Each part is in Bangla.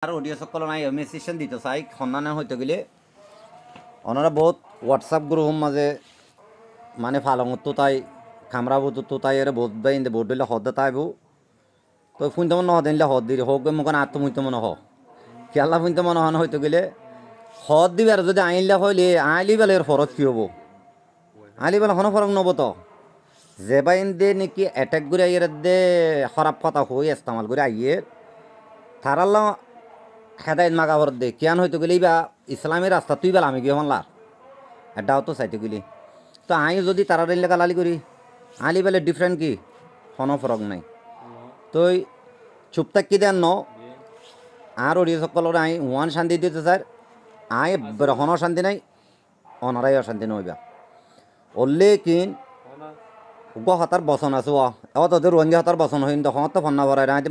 আর অডিও সকল নাই মেসেশন দিতে চাই সন্ধানে হইতে গেলে ওনারা বহুত হোয়াটসঅ্যাপ গ্রুপ মাঝে মানে ফালঙত তো তাই খামরাবো তো তাই এর বহুত বাই ইন্দে বহুত দিলে হদ তাইবো তো ফুনতে মনে হদ দিলে হদ দিলে হোক মুখ আত্মমুইতে মনে হ খেলা ফুনতে মনে হন হইতে গেলে হদ দিবে আর যদি আইনলে হইলে আইলি বেলে এর ফরক কি হবো আইলি বেলা কোনো ফরক নব তো যে বাইন দে নাকি অ্যাটাক করে আইয়ের দে খারাপ কথা হই ইস্তেমাল করে আইয়ে তারাল্লা হেদায়ত মাগাবর দে কিয়ান হইতে গেলে বা ইসলামের রাস্তা তুই বেলা আমি গিয়ে হনলার এটাও তো চাইতে গেলি তো আই যদি তারা দিলে গালালি করি আলি বেলে ডিফারেন্ট কি কোনো ফরক নাই তুই চুপ থাকি দেন ন আর ওড়িয়া সকলের আই ওয়ান শান্তি দিতে স্যার আই হন শান্তি নাই অনারাই অশান্তি নইবা ওলে কিন গো হাতার বসন আছো ও তোদের রোহিঙ্গা হাতার বসন হইন তখন তো ফন্না ভরাই রাইতে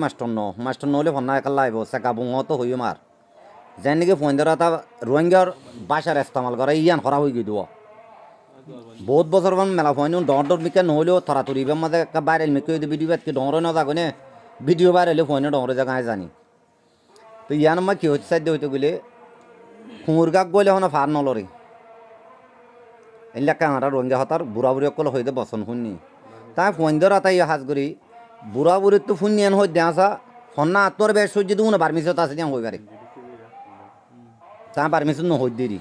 মাস্টর নহলে ফন্না একাল আইব সেকাবো তো হইও মার যেন নাকি ফোন ধরা তা রোহিঙ্গার বাসার ইস্তেমাল করে ইয়ান খরা হয়ে গিয়ে বহুত বছর মান মেলা ফোন ডর মিকে নহলেও থরাথরি মাঝে একটা ভাইরাল মিকে ভিডিও কি ডরে না যাগো নে ভিডিও ভাইরালে ফোনে ডরে জায়গায় জানি তো ইয়ান আমার কি হচ্ছে সাইড হইতে গেলে খুঁড় গাক গলে হন ফার নলরে এলাকা আমরা রোহিঙ্গা হতার বুড়া বুড়ি অকল হইতে বসন শুনি তাই ফোন ধরা তাই হাজ করি বুড়া বুড়ির তো ফোন নিয়ে হই দেওয়া ফন্না আত্মর বেশ সহ্য দিব না পারমিশন আছে যেন হই পারে তা পারমিশন নহই দেরি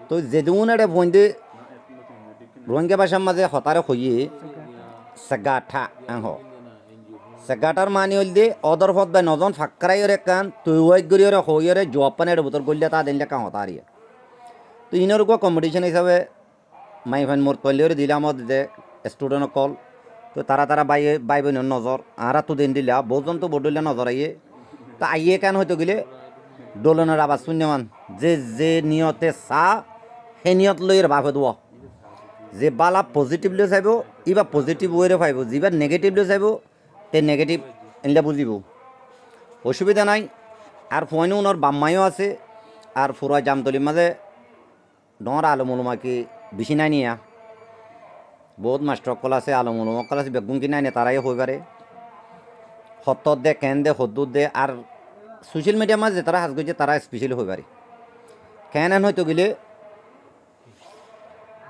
তো যেদিন এটা ফোন দিয়ে রোহিঙ্গা ভাষার মাঝে হতারে হইয়ে সেগাঠা সেগাটার মানি হল দিয়ে অদর ফদ বাই নজন ফাঁকরাই ওরে কান তুই ওয়াইট গড়ি ওরে হইরে জব পানের বোতল গলিয়া তা দিনলে কাঁ হতারিয়া তো ইনোর গো কম্পিটিশন হিসাবে মাই ফাইন মোর কলে দিলাম আমাদের যে স্টুডেন্ট কল তো তারা বাই বোনের নজর আর তো দিন দিলা বহুজন তো বদলিয়া নজর আইয়ে তা আইয়ে কেন হয়তো গেলে দোলনের আবাজ শূন্যমান যে নিয়তে চা সেই নিয়ত লৈ বাপে দেব যে বালা পজিটিভলি চাইব ইবা পজিটিভ ওয়েরে পাইব যিবা নেগেটিভলি চাইব তে নেগেটিভ এনলে বুঝিব অসুবিধা নাই আর ফোনে ওনার বাম্মাইও আছে আর ফুরা জামতলির মাঝে ডর আলমুলমাকে বেশি নাই নিয়া বহুত মাস্টার কল আছে আলমুলমা কল আছে বেগুন কি নাই নিয়ে তারাই হয়ে পারে সত্তর দে কেন দে সদ্দুর দে আর সোশ্যাল মিডিয়ার মাঝে তারা হাজ করছে তারা স্পেশালি হয়ে পারে কেন হয়তো গেলে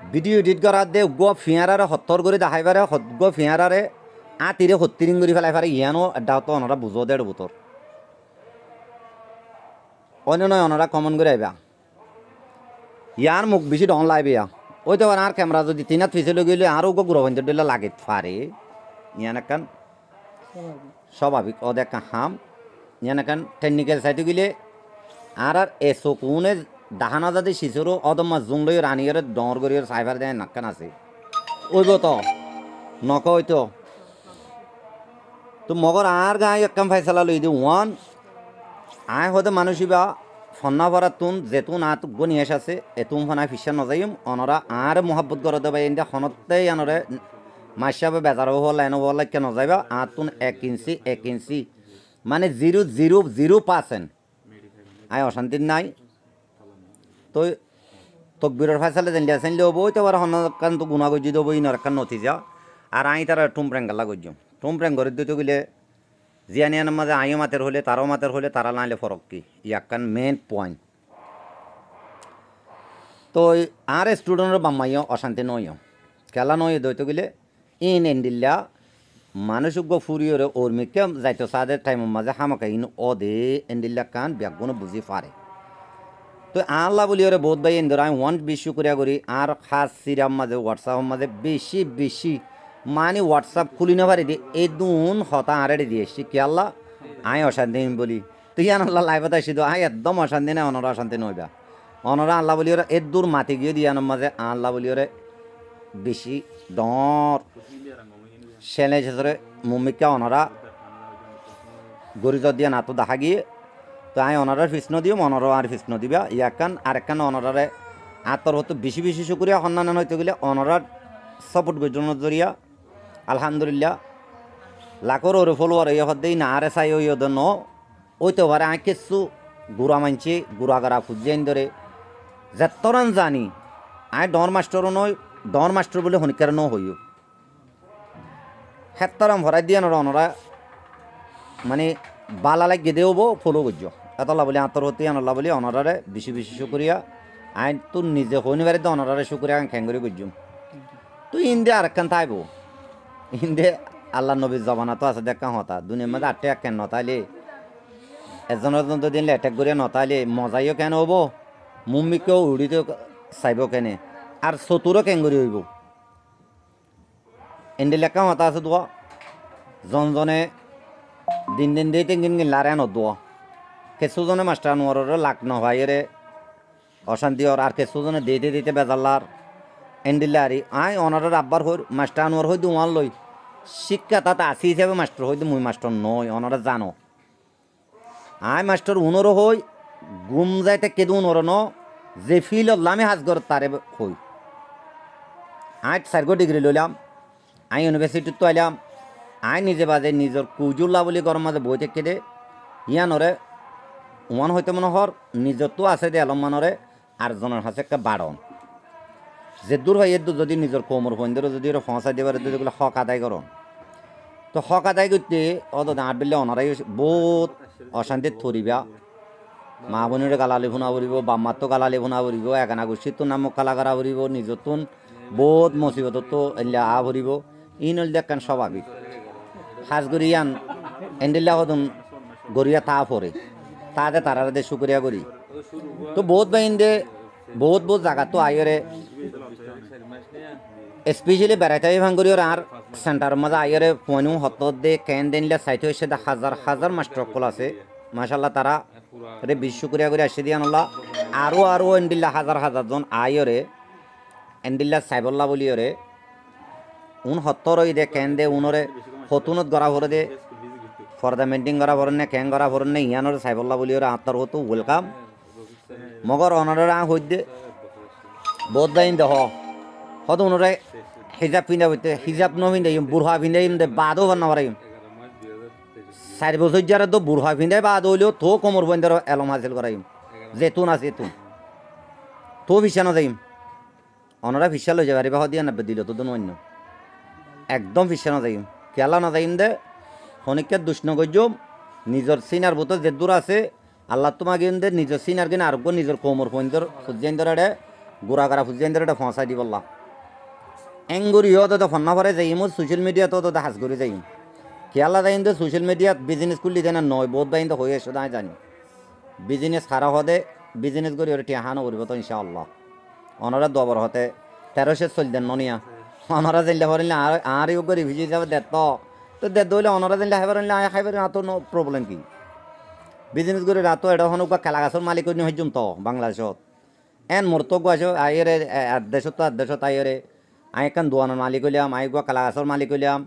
ভিডিও এডিট করার দে গ ফিয়ারারে সত্তর করে দেখাই পারে গ ফিয়ারারে আতিরে সত্তরিং করে ফেলাই পারে ইয়ানো এডাও তো অনরা বুঝো দেড় বুতর অন্য নয় অনরা কমন করে আইবা ইয়ার মুখ বেশি ডন লাইবে ওই তো আর ক্যামেরা যদি তিনাত ফিসে গেলে আরও গুরবন্ধ দিলে লাগে পারে ইয়ান একান স্বাভাবিক ও দেখা হাম ইয়ান একান টেকনিক্যাল সাইতে গেলে আর এসো কোনে দাহানা যাতে শিশুরও অদম্মা জুং লই রানিয়ের ডর করিয়ে সাইবার দেয় নাক্কান আছে ওইব তো নক হইতো তো মগর আর গায়ে একদম ফাইসলা লই দিও ওয়ান আয় হতে মানুষই বা ফন্না ভরার তুন যেতুন আত গনি আছে এতুম ফনায় ফিসা নজাইম অনরা আর মহাব্বত করে দেবে ইন্দা খনতেই আনরে মাসাবে বেজার হল লাইন হল কেন যাইবা আতুন 1 ইঞ্চি মানে 0.00% আয় অশান্তি নাই তো তকবিরের ফাইসালে জানলে আসেনলে হবো তো আর হনকান তো গুণা গজি দেবো ইনার কান নথি যা আর আই তারা টুমপ্রেং গালা গজ্জম টুমপ্রেং করে দিতে গেলে জিয়ানিয়ানের মাঝে আইও মাতের হলে তারাও মাতের হলে তারা নাইলে ফরক কি ইয়াকান মেন পয়েন্ট তো আর স্টুডেন্টের বাম্মাইও অশান্তি নইও খেলা নয় দইতে গেলে ইন এন্ডিল্লা মানুষ গো ফুরিয়রে ওর্মিকে যাইতো সাদের টাইমের মাঝে হামাকা ইন ও দে এন্ডিল্লা কান ব্যাগুনো বুঝি পারে তো আল্লাহ বলি ওরে বহুত ভাই এন্দর আমি ওয়ান বেশি করিয়া করি আর খাস সিরাম মাঝে হোয়াটসঅ্যাপের মাঝে বেশি মানে হোয়াটসঅ্যাপ খুলি না পারি দিয়ে এই দুন হতা আড়ে দিয়ে এসছি কি আল্লাহ আয় অশান্তি বলি তুই আল্লাহ লাইফত আসি তো আয় একদম অশান্তি নেই অনরা অশান্তি নইবা অনরা আল্লাহ বলি ওরা এর দূর মাতি গিয়ে দিয়ে আনার মাঝে আল্লাহ বলি ওরে বেশি ডর সেলে শেষরে মুমিকা অনরা গরিজ দিয়া না তো দেখা গিয়ে তো আয় অনরার ফিসনো দিও অনরা আর ফিসনো দিবা ইয়াকান আরেকখান অনরারে আতর হতো বেশি শুকুরিয়া সন্ধান হইতে গেলে অনরার সাপোর্ট গজনের জরিয়া আলহামদুলিল্লাহ লাখর ওরে ফলোয়ার এই হদ্দেই না আরে চাই ওই ন ওইতে পারে আই কিছু গুড়া মানছি গুড়াগারা ফুজিয়াইন ধরে যেতরান জানি আই ডর মাস্টারও নয় ডর মাস্টার বলে হনিকার ন হইও হেতরাম ভরাই দিয়ে অনরা মানে বালা লাগিয়ে দেব ফলো করছ এতলা বলি আন্তর হতে আনলা বলি অনারারে বেশি বেশি শুক্রিয়া আইন তো নিজে শনিবারে তো অনারারে শুক্রিয়া খেঙ্গরি করছুম তুই ইন্দে আর একখান থাইব ইন্দে আল্লাহ নবীর জমানা তো আছে দেখা হতা দুনিয়ার মধ্যে আটটা একখান নতাইলে এজনের জন দিন অ্যাটাক করে নতাইলে মজাইও কেন হবো মুম্মিকেও উড়িতে চাইব কেনে আর চতুরও কেঙ্গরি হইব এন্ডে লেখা হতা আছে দোয়া জনজনে দিন দিন দিয়ে তিন দিন লারে নদোয়া কেঁচুজনে মাস্টার নোয়ারের লাখ নভাইয়েরে অশান্তি আর কেঁচুজনে দিতে দিতে বেজাল্লার এন্ডিলে আরি আই অনারের আব্বার হই মাস্টার নোয়ার হইতে ওয়ান লই শিক্ষা তাতে আসি হিসাবে মাস্টার হইতে মুই মাস্টার নয় অনারা জানো আই মাস্টার উনরও হই গুম যাইতে কেদু উনর ন যে ফিল আমি হাজগর তারে হই আই 4 ডিগ্রি লইলাম আই ইউনিভার্সিটিত তো আইলাম আই নিজে বাজে নিজের কুজুল্লা বলি গরম মাঝে বই থেকে দে ইয়ানরে ওয়ান হইতে মনে হর নিজের তো আছে দে আলম মানরে আর জনের হাতে একটা বাড়ন যে দূর হয় এর যদি নিজের কোমর ফোনদেরও যদি ওরা ফসাই দেবার যেগুলো হক আদায় করো তো হক আদায় করতে অত আট বিলে অনারাই বহুত অশান্তির থরিবা মা বোনের গালালি ভুনা ভরিব বাম্মার তো গালালি ভুনা ভরিব একানা গোষ্ঠীর তো নামক কালাগারা ভরিব নিজের তো বহুত মুসিবত তো এলিয়া আ ভরিব ইন হল দেখান স্বাভাবিক সাজ গরিয়ান এন্ডিল্লা হতুন গড়িয়া তা পরে তাতে তারা দে শুক্রিয়া করি তো বহুত বাইন দে বহুত বহুত জায়গা তো আইরে স্পেশালি বেড়াইতে ভাঙ্গুরিওর আর সেন্টার মাঝে আইরে পয়নু হত দে কেন দিনলে সাইতে হয়েছে হাজার হাজার মাস্টার কল আছে মাশাল্লাহ তারা রে বিশ শুক্রিয়া করে আসে দিয়ে আনলা আরও এন্ডিল্লা হাজার হাজার জন আইরে এন্ডিল্লা সাইবল্লা বলিওরে উন হত্তর দে কেন দে উনরে হতুনত গড়া ভরে দে ফর্দা মেন্টিং করা ভরেন না ক্যাং করা ভরেন না ইয়ানোর সাইবল্লা বলিওরে আত্মার হতো ওয়েলকাম মগর অনরের আ হই দে বহুত দাইন দেহ হত উনরে হিজাব পিন্ধা হইতে হিজাব ন পিন্ধাই বুড়া পিন্ধাই দে বাদও বান্না পারাইম 4 বছর যারা তো বুড়া পিন্ধাই বাদ হইলেও তো কোমর বন্ধের এলম হাসিল করাইম যেতুন আছে এতুন তো ভিসা না যাইম অনরা ভিসা লই যাবে বা দিয়া নাবে দিল তো অন্য একদম ভিসা না যাইম কেলা না যাইম দে খনিকে দুষ্ণ গজ্জম নিজের সিনার বোতল যে দূর আছে আল্লাহ তোমাকে দে নিজের সিনার কিনা আরোগ্য নিজের কোমর ফোনদের ফুজিয়ান ধরে গোড়া করা ফুজিয়ান ধরে ফসাই দি বললা এঙ্গুরি হতো তো ফন্না পরে যাইম সোশ্যাল মিডিয়া তো হাজ করে যাইম খেয়ালা যাইম দে সোশ্যাল মিডিয়াত বিজনেস করলি দেনা নয় বহুত বাইন তো হয়ে এসে তাই জানি বিজনেস খারাপ হতে বিজনেস করি ওর টিহানো করব তো ইনশাআল্লাহ অনারা দবর হতে 1300 চল দেন ননিয়া অনারা যাইলে পারিলে আর ইউ করি ভিজি যাবে দে তো দে দইলে অনারা যাইলে খাইবার আয় খাইবার তো নো প্রবলেম কি বিজনেস করে রাতো এটা হনুক বা খেলা গাছর মালিক নিয়ে হইজুম তো বাংলাদেশত এন মোর তো গাছ আইরে দেশত আইরে আই একান দোয়ানোর মালিক হইলাম আই গুয়া খেলা গাছর মালিক হইলাম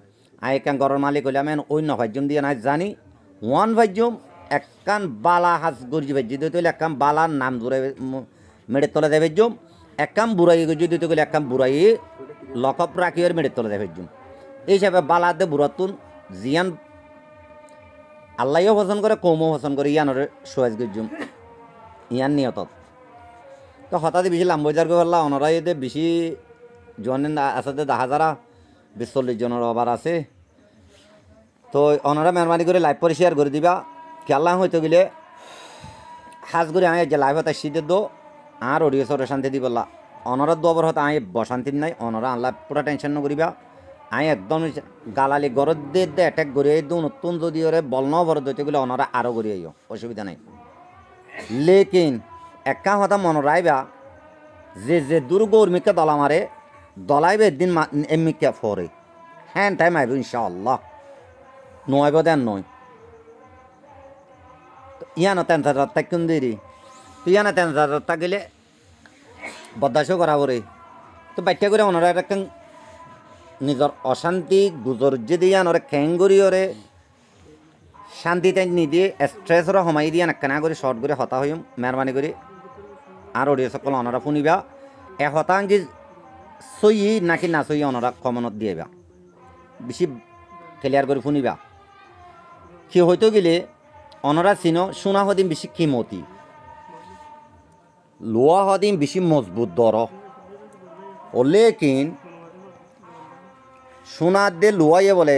আই একান ঘরের মালিক হইলাম এন অন্য ভাজ্যম দিয়ে নাই জানি ওয়ান ভাজ্যম একখান বালা হাজ গর্জি ভাজ্যি দিতে হইলে একখান বালার নাম জোরে মেড়ের তলে দেয় ভাজ্যম একখান বুড়াই গর্জি দিতে গেলে একখান বুড়াই লকআপ রাখি আর মেড়ের তলে দেয় ভাজ্যম এই হিসাবে বালা দে বুড়াতুন জিয়ান আল্লাহও পছন্দ করে কমও পছন্দ করে ইয়ানোর সোয়াজ গজ্জুম ইয়ান নিয়তত তো হঠাৎ বেশি লাম্বজার করে পারলা অনরাই দে বেশি জন আছে দে 10,000 জনের ওভার আছে তো অনরা মেহরবানি করে লাইভ করে শেয়ার করে দিবা খেলা হইতে গেলে হাজ করে আয় যে লাইভ হতে শীতে দো আর অডিও সরে শান্তি দি বললা অনরার দোবর হতে আয় বশান্তি নাই অনরা আল্লাহ পুরা টেনশন নকরিবা আই একদম গালালি গরত দে অ্যাটাক করিয়ে দিও নতুন যদি ওরে বল ন বড় দিতে গেলে ওনারা আরও করিয়ে অসুবিধা নাই লেকিন একা হতা মনে রাইবা যে দূর গৌরমিকে দলা মারে দলাইবে একদিন এমনিকে ফরে হ্যাঁ টাইম আইব ইনশাআল্লাহ নয়ব দেন নয় ইয়ানো 3,000 টাকা কোন দেরি তো ইয়ানো 3,000 টাকা গেলে বদাসও করা পরে তো বাচ্চা করে ওনারা একটা নিজের অশান্তি গুজর যে দিয়ে আনরে খেঙ্গুরি ওরে শান্তিতে নিদিয়ে স্ট্রেসর সমাই দিয়ে নাকানা করে শর্ট করে হতা হইম মেহরবানি করে আর অডিও সকল অনরা শুনিবা হতাঙ্গি সই নাকি না সই অনরা কমনত দিয়েবা বেশি ক্লিয়ার করে শুনিবা কি হইতো গেলে অনরা চিনো শোনা হদিন বেশি কিমতি লোয়া হদিন বেশি মজবুত দর ও লেকিন সোনার দে লুয়াইয়ে বলে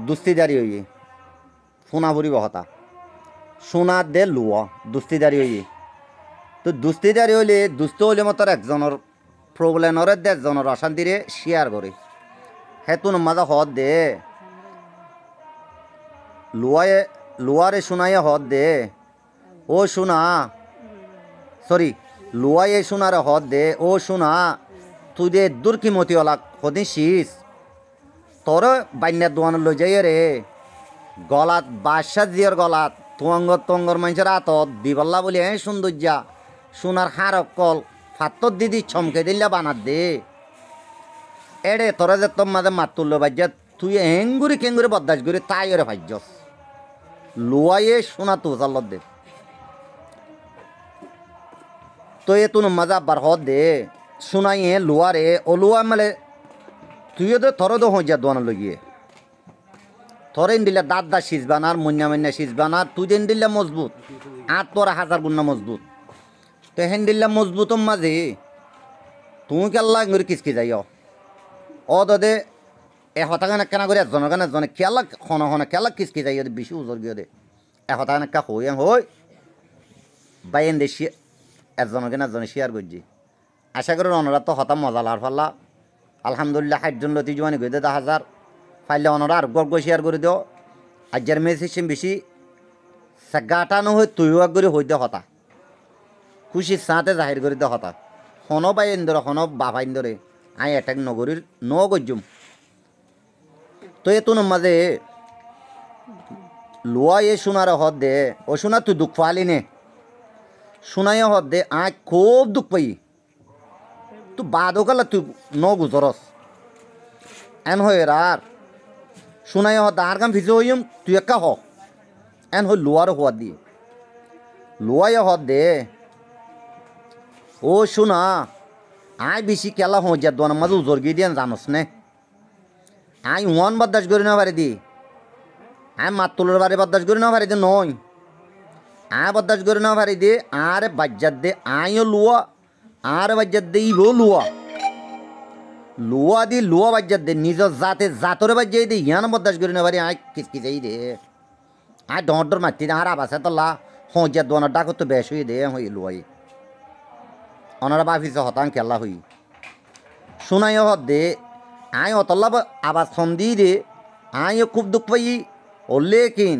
দুস্তিদারি হইয়ে সোনা ভরিব হতা সোনা দে লুয়া দুস্তিদারি হই তো দুস্তিদারি হইলে দুস্থ হইলে মতো একজনের প্রবলেমর দে একজনের অশান্তিরে শেয়ার করে হেতুন মাজা হদ দে লুয়ারে শোনাইয়া হদ দে ও শোনা সরি লুয়াইয়ে শোনারে হদ দে ও শোনা তুই দে দুর্কিমতি ওলা সদিন শীষ তোর বাইন্যার দোয়ান লই যাই রে গলাত বাদশাহ জিয়র গলাত তুঙ্গর মানুষের হাতত দিবল্লা বলি সৌন্দর্যা সোনার হার কল ফাত্তর দিদি চমকে দিল্লা বানাত দে এড়ে তোরা যে তোর মাঝে মাত তুললো বাজ্যা তুই হেঙ্গুরি কেঙ্গুরি বদাস করি তাই ওরে ভাজ্যস লুয়াইয়ে সোনা তু চাল্লত দে তো এ তুন মজা বার হদ দে শোনাইয়ে লুয়ারে ও লুয়া মেলে তুইও তো থর তো হইয়া দোয়ান লগিয়ে থরে দিলে দাঁত দা সিজবানার মন্যা সিজবানার তুই দেন দিলে মজবুত আর তোর হাজার গুণা মজবুত তো হেন দিল্লা মজবুত মাঝে তুই কেল্লা ইংরি কিসকি যাইও ও দে এ হতাগান কেনা করে একজনের গান একজনে খেলা হনে খেলা কিসকি যাই বেশি উজর গিয়ে দে এ হতাগান একা হই বাইন দে একজনের গান একজনে শেয়ার করছি আশা করি অনরা তো হতা মজা লার ফাল্লা আলহামদুলিল্লাহ 60 জন লতি জোয়ানি গই দে 10,000 ফাইলে অনরা আর গর্গ শেয়ার করে দিও আজ্জার মেসেজ বেশি সাগাটা নহয় তুইও এক করে হই দে হতা খুশি সাথে জাহির করে দে হতা হন বাই ইন্দরে হন বাবা ইন্দরে আই অ্যাটাক নগরীর ন গজ্জুম তো এ তুন মাঝে লোয়া এ শোনার হদ দে ও শোনা তুই দুঃখ পালি নে শোনাই হদ দে আই খুব দুঃখ পাই তুই বাদও কালা তুই ন গুজরস এন হয়ে আর শোনাই হদ আর কাম ভিজে হইম তুই একা হ এন হই লোয়ার হওয়া দিয়ে লোয়াই হদ দে ও শোনা আই বেশি কেলা হো যা দোয়ান মাঝে উজর গিয়ে দিয়ে জানোস নে আই ওয়ান বদাস করি না পারি দি আই মাতুলের বাড়ি বদাস করি না পারি দি নয় আয় বদাস করি না পারি দি আরে বাজ্জার দে আইও লুয়া আর বাজ্জার দে ইবো লুয়া দি লুয়া বাজ্জার দে নিজের জাতরে বাজ্যাই দে ইয়ান বদাস করি না পারি আই কিসকি যাই দে আই ডর মাতি দে আর আবাসে তোলা হো যা দোয়ানের ডাক তো বেশ হয়ে দে হই লুয়াই ওনারা বাফিস হতাং খেলা হই শোনাই হদ দে আই অতল্লা আবাস থম দি দে আইও খুব দুঃখ পাই ও লেকিন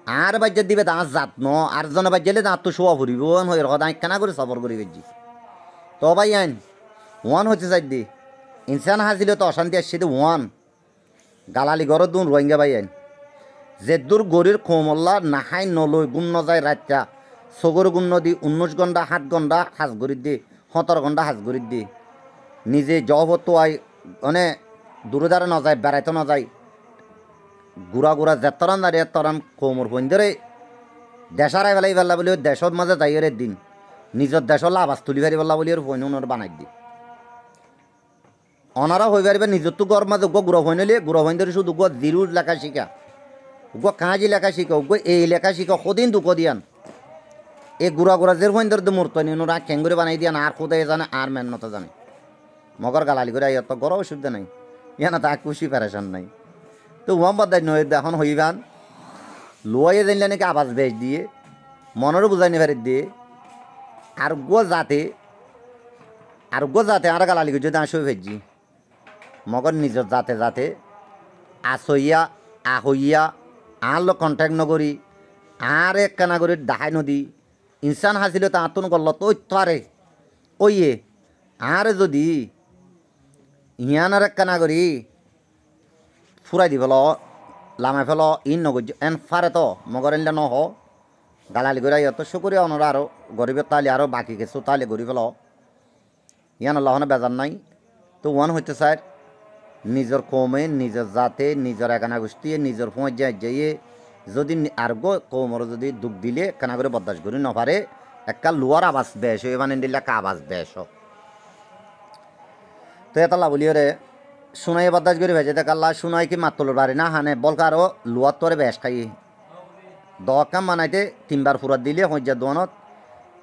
আর বাজ্যার দিবে দাঁত জাত ন আর জনে বাজ্যালে দাঁত তো শোয়া ফুরিব হয়ে হদ আই কেনা করে সফর করি গেছি তো ভাই আইন ওয়ান হচ্ছে চাই দি ইনসান হাসিলে তো অশান্তি আসছে দে ওয়ান গালালি ঘর দুন রোহিঙ্গা ভাই আইন যে দূর গরির খোমল্লা নাহাই নলই গুণ নজায় রাতটা সগর গুণ নদী 19 ঘন্টা 7 ঘন্টা হাজ গরিত দি 17 ঘন্টা হাজ গরিত দি নিজে জবতো আই মানে দূরে দাঁড়ে ন যায় বেড়াইতে ন যায় গুড়া যেতরান দাঁড়িয়ে তরান কোমর ফোনদের দেশারাই ফেলাই ফেলা বলে দেশর মাঝে যাইয়ের দিন নিজের দেশর লাভাস তুলি ফারি ফেলা বলি ফোন ওনার বানাই দি ওনারা হয়ে পারবে নিজের তো গর মাঝে গুড়া ফোন হলে গুড়া ফোনদের শুধু জিরুর লেখা শিখা কাঁজি লেখা শিখা এই লেখা শিখা সদিন দুঃখ দিয়ান এই গুড়া জের ফোনদের মূর্ত নি ওরা খেঙ্গুরে বানাই দিয়ান আর কোথায় জানে আর মেহনত জানে মগর গালালি করে তো গর অসুবিধা নাই ইয়ানা তা খুশি প্যারেশান নাই তো মোহাম্মদ নয় এখন হইবান লোয়াইয়ে জানলে নাকি আবাস বেশ দিয়ে মনেরও বুঝাইনি ফেরত দিয়ে আর যাতে আর গালালি করে যদি আসই ফেরছি মগর নিজের যাতে আসইয়া আহইয়া আর লোক কন্ট্যাক্ট নকরি আর এক কানাগরির দাহাই নদী ইনসান হাসিলে তো আতন করল তো তারে ওইয়ে আর যদি ইয়ানার এক কানাগরি ফুরাই দি ফেল লামাই ফেল ইন নগর এন ফারে তো মগর এনলে ন হ গালালি করে তো শুকুরিয়া অনরা আরও গরিবের তালি আরও বাকি কিছু তালি গরি ফেল ইয়ান আল্লাহনে বেজার নাই তো ওয়ান হইতে চায় নিজের কমে নিজের জাতে নিজের একানা গোষ্ঠী নিজের ফোঁজ যাইয়ে যদি আর কমর যদি দুঃখ দিলে কেনা করে বদাস করি নপারে একটা লোয়ার আবাস বেশ হয়ে মানে দিলে একটা আবাস বেশ তো এটা লাভলি রে শোনাই বদাস করে ভেজে দেখাল্লা শোনাই কি মাতল বাড়ি না হানে বলকা আরও লোয়ার তোরে বেশ খাই কাম বানাইতে 3 বার ফুরাত দিলে হজ্জার দোয়ানত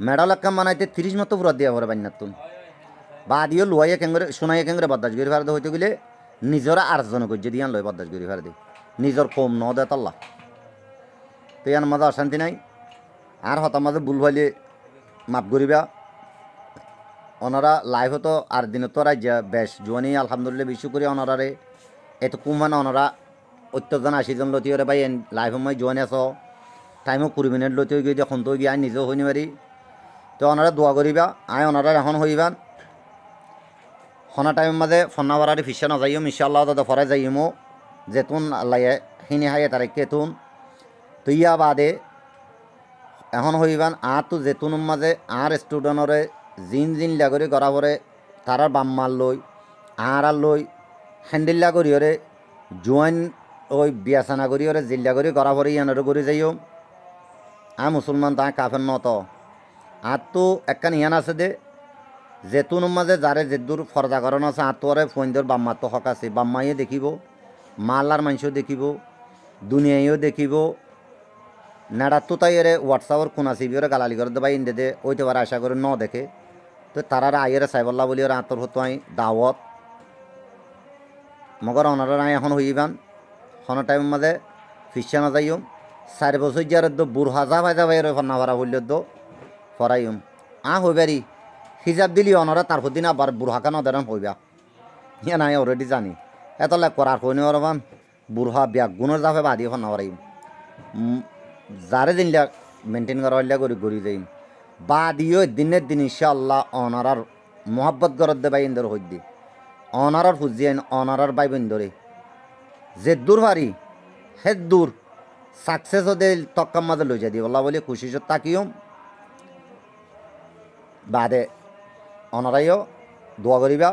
মেডাল কাম বানাইতে 30 মতো ফুরাত দিয়া পরে বান্যাতুন বা দিও লোয়াইয়া কেঙ্গরে শোনাইয়া কেঙ্গরে বদাস করে ফারে হইতে গেলে নিজরা আর্জন করছে দিয়ান লয় বদাস করে ফারে দি নিজর কম ন দে তাল্লা তো ইয়ান মজা অশান্তি নাই আর হতার মাঝে ভুল হইলে মাফ করিবা ওনারা লাইভ তো আর দিন তো রাজ্য বেশ জোয়ানি আলহামদুলিল্লাহ বিশ্ব করি ওনারারে এত কুমান ওনারা 70 জন 80 জন লতিওরে ভাই লাইভ মই জোয়ানি আছো টাইমও 20 মিনিট লতি গিয়ে যখন তো গিয়ে নিজেও হইনি পারি তো ওনারা দোয়া করিবা আয় ওনারা এখন হইবান হনা টাইমের মাঝে ফন্না বাড়ারি ফিসা না যাইম ইনশাআল্লাহ তো ফরাই যাইমো যেতুন আল্লাহ হিনি হাইয়ে তারে কেতুন তো ইয়া বাদে এখন হইবান আর তো যেতুনের মাঝে আর স্টুডেন্টরে জিন লাগরি করা পরে তারার বাম্মার লই আর লই হ্যান্ডেল্লা করিওরে জোয়ান ওই বিয়াসানা করিওরে জিল্লা করি করা পরে ইয়ানোরে করে যাইও মুসলমান তা কাফের নত আর তো একখান ইয়ান আছে দে যেতুনের মাঝে যারে যেদূর ফর্দা করানো আছে আতরে ফোনদের বাম্মার তো হক আছে বাম্মাইও দেখিব মাল্লার মানুষও দেখিব দুনিয়াইও দেখিব নাড়াত তো তাই এরে হোয়াটসঅ্যাপের কোনা সিবিওরে গালালি করে দেবা ইন্দে দে ওইতে পারে আশা করে ন দেখে তো তারা আইয়ের সাইবল্লা বলি ওরা আতর হতো আই দাওয়াত মগর ওনারা আই এখন হইবান হন টাইমের মাঝে ফিসা না যাইম 4 বছর যার বুড়হা যা ভাই যাবাই ফন্না ভরা হইল ফরাইম হইবারি হিজাব দিলি অনরা তারপর দিন আবার বুড়হাকা নদেরাম হইবা ইয়া নাই অলরেডি জানি এত লাগ করার কইনি ওরমান বুড়হা ব্যাগ গুণের যাবে বাদিয়ে ফন্না ভরাইম যারে দিনলা মেনটেন করা হইলা করি ঘুরি যাইম বাদিও দিনের দিন ইনশাআল্লাহ অনারার মোহাব্বত গরত দে বাই ইন্দর হইদি অনারার ফুজিয়েন অনারার বাই বন্ধরে যে দূর পারি হে দূর সাকসেস হতে তক্কার মাঝে লই যাই দি বলা বলি খুশি তাকিও বাদে অনারাইও দোয়া করিবা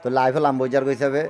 তো লাইফে লাম্বইজার হিসাবে